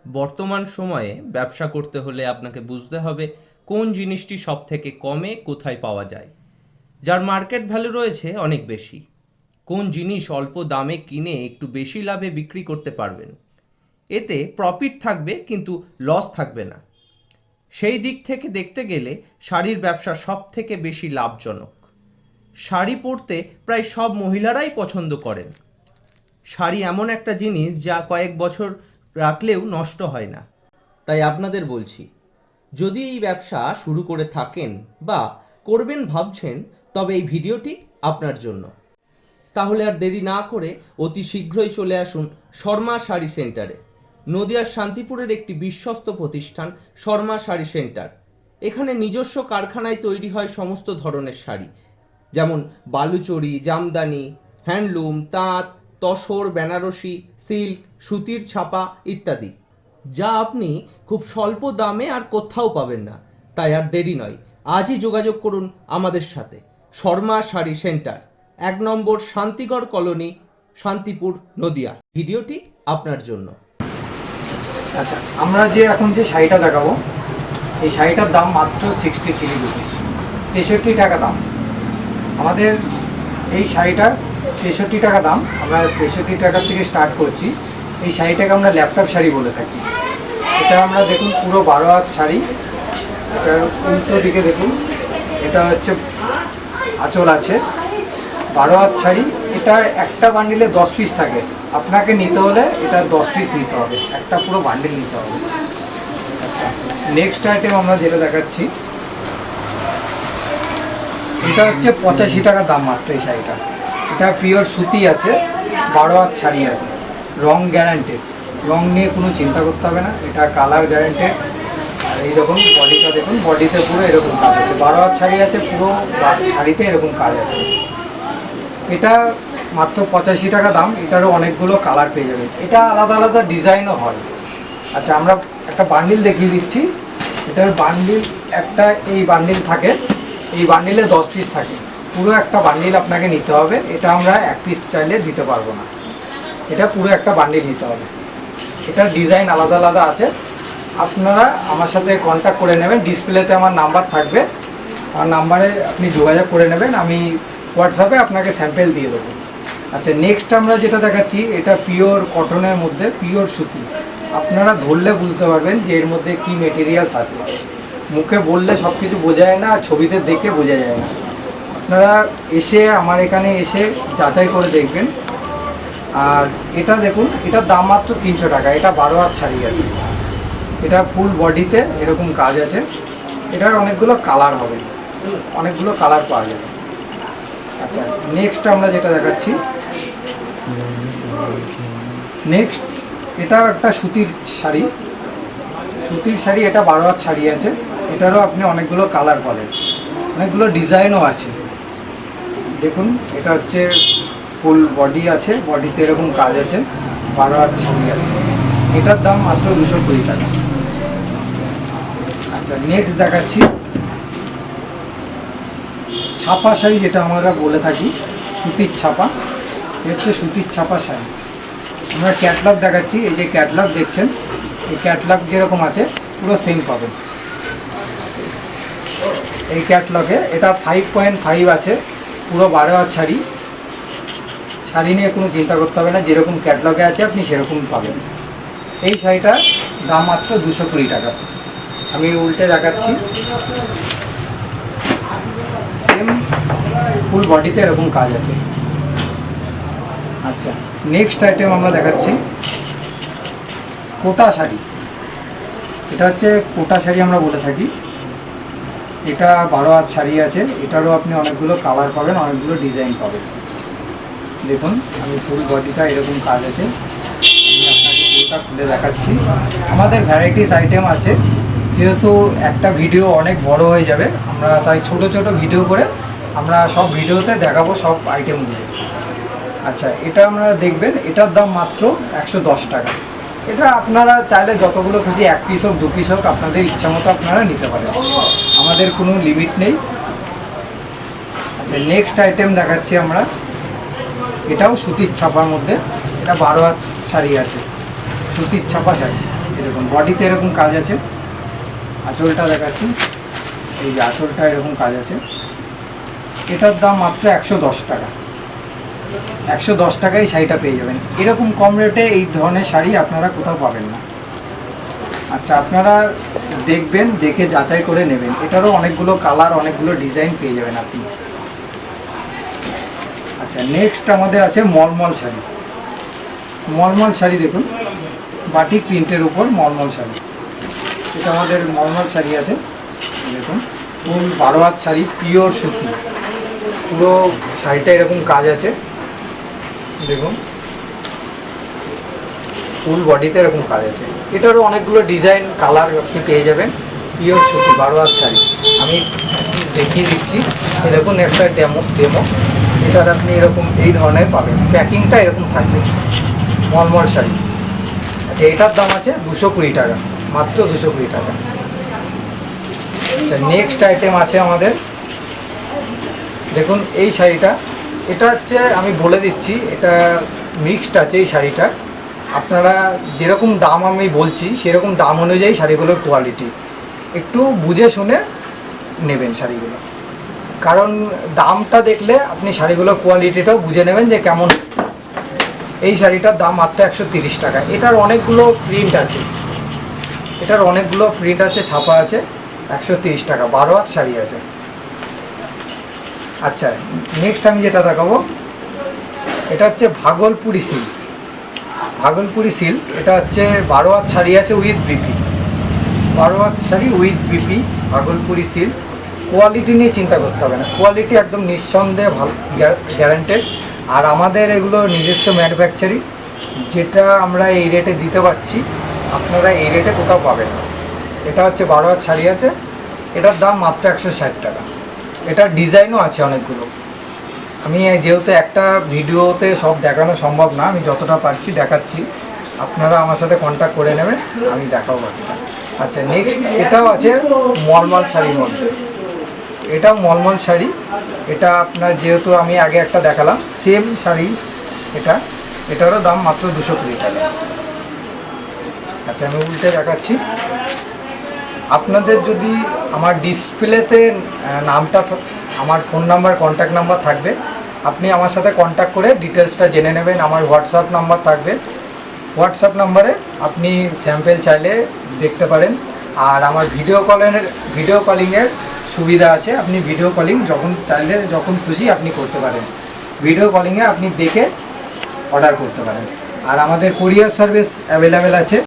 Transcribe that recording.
বর্তমান সময়ে ব্যবসা করতে হলে আপনাকে বুঝতে হবে কোন জিনিসটি সব থেকে কমে কোথায় পাওয়া যায়, যার মার্কেট ভ্যালু রয়েছে অনেক বেশি। কোন জিনিস অল্প দামে কিনে একটু বেশি লাভে বিক্রি করতে পারবেন, এতে প্রফিট থাকবে কিন্তু লস থাকবে না। সেই দিক থেকে দেখতে গেলে শাড়ির ব্যবসা সব থেকে বেশি লাভজনক। শাড়ি পরতে প্রায় সব মহিলারাই পছন্দ করেন। শাড়ি এমন একটা জিনিস যা কয়েক বছর রাখলেও নষ্ট হয় না। তাই আপনাদের বলছি, যদি এই ব্যবসা শুরু করে থাকেন বা করবেন ভাবছেন, তবে এই ভিডিওটি আপনার জন্য। তাহলে আর দেরি না করে অতি শীঘ্রই চলে আসুন শর্মা শাড়ি সেন্টারে। নদিয়ার শান্তিপুরের একটি বিশ্বস্ত প্রতিষ্ঠান শর্মা শাড়ি সেন্টার। এখানে নিজস্ব কারখানায় তৈরি হয় সমস্ত ধরনের শাড়ি, যেমন বালুচরি, জামদানি, হ্যান্ডলুম, তাঁত, তসর, বেনারসি, সিল্ক, সুতির ছাপা ইত্যাদি, যা আপনি খুব স্বল্প দামে আর কোথাও পাবেন না। তাই আর দেরি নয়, আজই যোগাযোগ করুন আমাদের সাথে। শর্মা শাড়ি সেন্টার, 1 নম্বর শান্তিগড় কলোনি, শান্তিপুর, নদিয়া। ভিডিওটি আপনার জন্য। আচ্ছা, আমরা এখন যে শাড়িটা দেখাবো, এই শাড়িটার দাম মাত্র 63 রুপিস, 63 টাকা দাম। আমাদের এই শাড়িটা 63 টাকা দাম। আমরা 63 টাকা থেকে স্টার্ট করছি। এই শাড়িটাকে আমরা ল্যাপটপ শাড়ি বলে থাকি। এটা আমরা দেখুন পুরো 12 হাত শাড়ি। এটার উল্টো দিকে দেখুন, এটা হচ্ছে আঁচল আছে। 12 হাত শাড়ি। এটার একটা বান্ডিলে 10 পিস থাকে। আপনাকে নিতে হলে এটা 10 পিস নিতে হবে, একটা পুরো বান্ডিল নিতে হবে। আচ্ছা, নেক্সট আইটেম আমরা যেটা দেখাচ্ছি, এটা হচ্ছে 85 টাকা দাম মাত্র এই শাড়িটা। এটা পিওর সুতি আছে, 12 হাত শাড়ি আছে, রং গ্যারান্টেড, রং নিয়ে কোনো চিন্তা করতে হবে না। এটা কালার গ্যারান্টেড। আর এইরকম বডিটা দেখুন, বডিতে পুরো এরকম কাজ আছে, 12 হাত শাড়ি আছে, পুরো শাড়িতে এরকম কাজ আছে। এটা মাত্র 85 টাকা দাম। এটারও অনেকগুলো কালার পেয়ে যাবেন। এটা আলাদা আলাদা ডিজাইনও হয়। আচ্ছা, আমরা একটা বান্ডিল দেখিয়ে দিচ্ছি। এটার বান্ডিল একটা, এই বান্ডিল থাকে, এই বান্ডিলে 10 পিস থাকে। পুরো একটা বান্ডিল আপনাকে নিতে হবে। এটা আমরা এক পিস চাইলে দিতে পারবো না, এটা পুরো একটা বান্ডিল নিতে হবে। এটার ডিজাইন আলাদা আলাদা আছে। আপনারা আমার সাথে কন্ট্যাক্ট করে নেবেন। ডিসপ্লেতে আমার নাম্বার থাকবে, আমার নাম্বারে আপনি যোগাযোগ করে নেবেন। আমি হোয়াটসঅ্যাপে আপনাকে স্যাম্পেল দিয়ে দেবো। আচ্ছা, নেক্সট আমরা যেটা দেখাচ্ছি, এটা পিওর কটনের মধ্যে, পিওর সুতি। আপনারা ধরলে বুঝতে পারবেন যে এর মধ্যে কী মেটেরিয়ালস আছে। মুখে বললে সব কিছু বোঝা যায় না, আর ছবিতে দেখে বোঝা যায় না। আপনারা এসে আমার এখানে এসে যাচাই করে দেখবেন। আর এটা দেখুন, এটার দাম মাত্র 300 টাকা। এটা 12 হাত শাড়ি আছে। এটা ফুল বডিতে এরকম কাজ আছে। এটার অনেকগুলো কালার হবে, অনেকগুলো কালার পাওয়া যাবে। আচ্ছা, নেক্সট আমরা যেটা দেখাচ্ছি, নেক্সট এটাও একটা সুতির শাড়ি। সুতির শাড়ি, এটা 12 হাত শাড়ি আছে। এটারও আপনি অনেকগুলো কালার পাবেন, অনেকগুলো ডিজাইনও আছে। দেখুন, এটা হচ্ছে ফুল বডি আছে, বডিতে এরকম কাজ আছে, 12 হাত শাড়ি আছে। এটার দাম মাত্র 220 টাকা। আচ্ছা, নেক্সট দেখাচ্ছি ছাপা শাড়ি, যেটা আমরা বলে থাকি সুতির ছাপা। হচ্ছে সুতির ছাপা শাড়ি। আমরা ক্যাটলগ দেখাচ্ছি। এই যে ক্যাটলগ দেখছেন, এই ক্যাটলগ যেরকম আছে পুরো সেম পাবেন এই ক্যাটলগে। এটা 5.5 আছে, পুরো 12 হাত শাড়ি। শাড়ি নিয়ে কোনো চিন্তা করতে হবে না, যেরকম ক্যাটলগে আছে আপনি সেরকম পাবেন। এই শাড়িটার দাম মাত্র 220 টাকা। আমি উল্টে দেখাচ্ছি, সেম ফুল বডিতে এরকম কাজ আছে। আচ্ছা, নেক্সট আইটেম আমরা দেখাচ্ছি কোটা শাড়ি। এটা হচ্ছে কোটা শাড়ি আমরা বলে থাকি। এটা 12 হাত শাড়ি আছে। এটারও আপনি অনেকগুলো কালার পাবেন, অনেকগুলো ডিজাইন পাবেন। দেখুন, আমি ফুল বডিটা এরকম কাজ আছে। আমি আপনাকে পুরোটা খুলে দেখাচ্ছি। আমাদের ভ্যারাইটিস আইটেম আছে। যেহেতু একটা ভিডিও অনেক বড় হয়ে যাবে, আমরা তাই ছোট ছোট ভিডিও করে আমরা সব ভিডিওতে দেখাবো সব আইটেমগুলো। আচ্ছা, এটা আপনারা দেখবেন। এটার দাম মাত্র 110 টাকা। এটা আপনারা চাইলে যতগুলো খুশি, 1 পিস হোক 2 পিস হোক, আপনাদের ইচ্ছা মতো আপনারা নিতে পারেন, আমাদের কোনো লিমিট নেই। আচ্ছা, নেক্সট আইটেম দেখাচ্ছি আমরা। এটাও সুতির ছাপার মধ্যে। এটা 12 হাত শাড়ি আছে, সুতির ছাপা শাড়ি। দেখুন বডিতে এরকম কাজ আছে, আঁচলটা দেখাচ্ছি, এই যে আঁচলটা এরকম কাজ আছে। এটার দাম মাত্র 110 টাকা। 110 টাকায় শাড়িটা পেয়ে যাবেন। এরকম কম রেটে এই ধরনের শাড়ি আপনারা কোথাও পাবেন না। আচ্ছা, আপনারা দেখবেন, দেখে যাচাই করে নেবেন। এটারও অনেকগুলো কালার, অনেকগুলো ডিজাইন পেয়ে যাবেন আপনি। আচ্ছা, নেক্সট আমাদের আছে মলমল শাড়ি। মলমল শাড়ি দেখুন, বাটিক প্রিন্টের উপর মলমল শাড়ি। এটা আমাদের মলমল শাড়ি আছে, দেখুন ফুল 12 হাত শাড়ি, পিওর সুতি। পুরো শাড়িটা এরকম কাজ আছে, দেখুন ফুল বডিতে এরকম কাজ আছে। এটারও অনেকগুলো ডিজাইন, কালার আপনি পেয়ে যাবেন। পিওর সুতি 12 হাত শাড়ি। আমি দেখিয়ে দিচ্ছি, এরকম একটা ডেমো এটার আপনি এরকম এই ধরনের পাবেন, প্যাকিংটা এরকম থাকবে। মলমল শাড়ি। আচ্ছা, এটার দাম আছে 220 টাকা, মাত্র 220 টাকা। আচ্ছা, নেক্সট আইটেম আছে আমাদের, দেখুন এই শাড়িটা। এটা হচ্ছে, আমি বলে দিচ্ছি, এটা মিক্সড আছে এই শাড়িটা। আপনারা যেরকম দাম আমি বলছি সেরকম দাম অনুযায়ী শাড়িগুলোর কোয়ালিটি একটু বুঝে শুনে নেবেন শাড়িগুলো, কারণ দামটা দেখলে আপনি শাড়িগুলোর কোয়ালিটিটাও বুঝে নেবেন যে কেমন। এই শাড়িটার দাম মাত্র 130 টাকা। এটার অনেকগুলো প্রিন্ট আছে, ছাপা আছে। 130 টাকা, 12 হাত শাড়ি আছে। আচ্ছা, নেক্সট আমি যেটা দেখাবো, এটা হচ্ছে ভাগলপুরি সিল্ক। এটা হচ্ছে 12 হাত শাড়ি আছে উইথ বিপি। 12 হাত sari with BP, Bhagalpuri silk. Quality নিয়ে চিন্তা করতে হবে না, কোয়ালিটি একদম নিঃসন্দেহে ভালো, গ্যারান্টেড। আর আমাদের এগুলো নিজস্ব ম্যানুফ্যাকচারিং, যেটা আমরা এই রেটে দিতে পারছি, আপনারা এই রেটে কোথাও পাবেন না। এটা হচ্ছে 12 হাত শাড়ি আছে, এটার দাম মাত্র 160 টাকা। এটার ডিজাইনও আছে অনেকগুলো। আমি যেহেতু একটা ভিডিওতে সব দেখানো সম্ভব না, আমি যতটা পারছি দেখাচ্ছি। আপনারা আমার সাথে কন্ট্যাক্ট করে নেবেন, আমি দেখাবো বাকিটা। আচ্ছা, নেক্সট এটাও আছে মলমল শাড়ির মধ্যে। এটাও মলমল শাড়ি। এটা আপনার, যেহেতু আমি আগে একটা দেখালাম সেম শাড়ি, এটারও দাম মাত্র 220 টাকা। আচ্ছা, আমি উল্টে দেখাচ্ছি। আপনাদের যদি আমার ডিসপ্লেতে নামটা, আমার ফোন নাম্বার, কন্ট্যাক্ট নাম্বার থাকবে, আপনি আমার সাথে কন্ট্যাক্ট করে ডিটেলসটা জেনে নেবেন। আমার হোয়াটসঅ্যাপ নাম্বার থাকবে, হোয়াটসঅ্যাপ নাম্বারে আপনি স্যাম্পেল চাইলে দেখতে পারেন। আর আমার ভিডিও কলিংয়ের সুবিধা আছে, আপনি ভিডিও কলিং যখন চাইলে, যখন খুশি আপনি করতে পারেন। ভিডিও কলিংয়ে আপনি দেখে অর্ডার করতে পারেন। আর আমাদের কুরিয়ার সার্ভিস অ্যাভেলেবেল আছে।